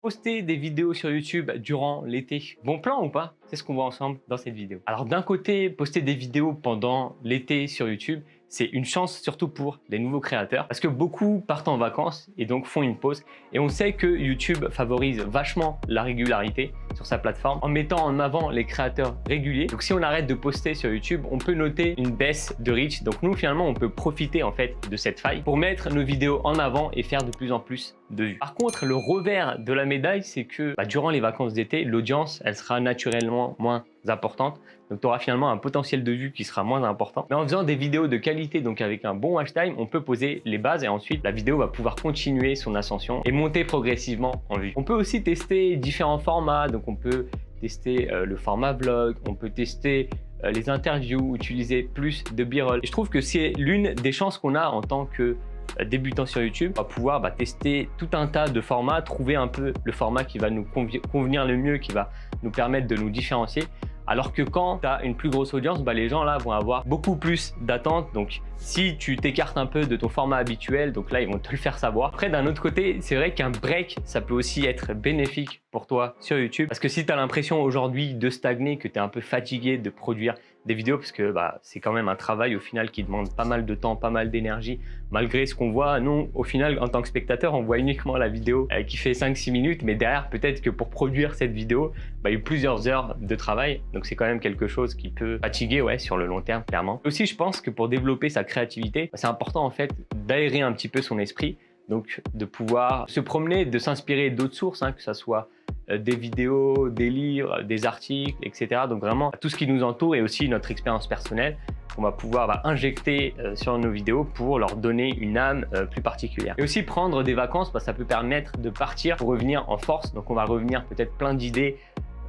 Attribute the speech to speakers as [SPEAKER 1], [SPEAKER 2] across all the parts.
[SPEAKER 1] Poster des vidéos sur YouTube durant l'été, bon plan ou pas? C'est ce qu'on voit ensemble dans cette vidéo. Alors d'un côté, poster des vidéos pendant l'été sur YouTube, c'est une chance surtout pour les nouveaux créateurs parce que beaucoup partent en vacances et donc font une pause. Et on sait que YouTube favorise vachement la régularité sur sa plateforme en mettant en avant les créateurs réguliers. Donc si on arrête de poster sur YouTube, on peut noter une baisse de reach. Donc nous finalement, on peut profiter en fait de cette faille pour mettre nos vidéos en avant et faire de plus en plus de vues. Par contre, le revers de la médaille, c'est que durant les vacances d'été, l'audience, elle sera naturellement moins importante. Donc tu auras finalement un potentiel de vue qui sera moins important. Mais en faisant des vidéos de qualité, donc avec un bon watch time, on peut poser les bases et ensuite la vidéo va pouvoir continuer son ascension et monter progressivement en vue. On peut aussi tester différents formats. Donc on peut tester le format vlog, on peut tester les interviews, utiliser plus de b-roll. Et je trouve que c'est l'une des chances qu'on a en tant que débutant sur YouTube. On va pouvoir tester tout un tas de formats, trouver un peu le format qui va nous convenir le mieux, qui va nous permettre de nous différencier. Alors que quand tu as une plus grosse audience, les gens là vont avoir beaucoup plus d'attentes. Donc si tu t'écartes un peu de ton format habituel, donc là ils vont te le faire savoir. Après d'un autre côté, c'est vrai qu'un break, ça peut aussi être bénéfique pour toi sur YouTube. Parce que si tu as l'impression aujourd'hui de stagner, que tu es un peu fatigué de produire des vidéos, parce que c'est quand même un travail au final qui demande pas mal de temps, pas mal d'énergie, malgré ce qu'on voit. Nous, au final, en tant que spectateur, on voit uniquement la vidéo qui fait 5-6 minutes, mais derrière, peut-être que pour produire cette vidéo, il y a eu plusieurs heures de travail. Donc c'est quand même quelque chose qui peut fatiguer sur le long terme, clairement. Aussi, je pense que pour développer sa créativité, c'est important en fait d'aérer un petit peu son esprit. Donc de pouvoir se promener, de s'inspirer d'autres sources, que ce soit des vidéos, des livres, des articles, etc. Donc vraiment tout ce qui nous entoure et aussi notre expérience personnelle qu'on va pouvoir injecter sur nos vidéos pour leur donner une âme plus particulière. Et aussi prendre des vacances, ça peut permettre de partir pour revenir en force. Donc on va revenir peut-être plein d'idées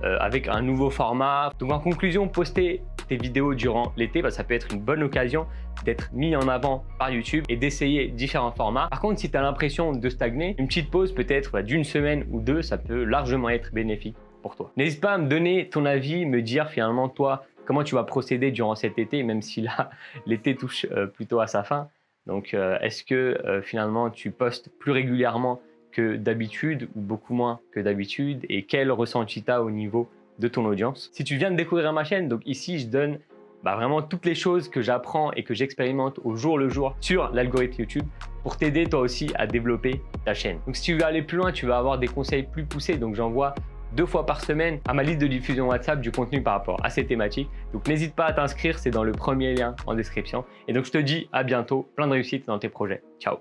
[SPEAKER 1] avec un nouveau format. Donc en conclusion, poster tes vidéos durant l'été, ça peut être une bonne occasion d'être mis en avant par YouTube et d'essayer différents formats. Par contre, si tu as l'impression de stagner, une petite pause peut-être d'une semaine ou deux, ça peut largement être bénéfique pour toi. N'hésite pas à me donner ton avis, me dire finalement toi, comment tu vas procéder durant cet été, même si là, l'été touche plutôt à sa fin. Donc est-ce que finalement tu postes plus régulièrement que d'habitude ou beaucoup moins que d'habitude, et quel ressenti tu as au niveau de ton audience? Si tu viens de découvrir ma chaîne, donc ici je donne vraiment toutes les choses que j'apprends et que j'expérimente au jour le jour sur l'algorithme YouTube pour t'aider toi aussi à développer ta chaîne. Donc si tu veux aller plus loin, tu vas avoir des conseils plus poussés, donc j'envoie 2 fois par semaine à ma liste de diffusion WhatsApp du contenu par rapport à ces thématiques. Donc n'hésite pas à t'inscrire, c'est dans le premier lien en description. Et donc je te dis à bientôt, plein de réussite dans tes projets. Ciao.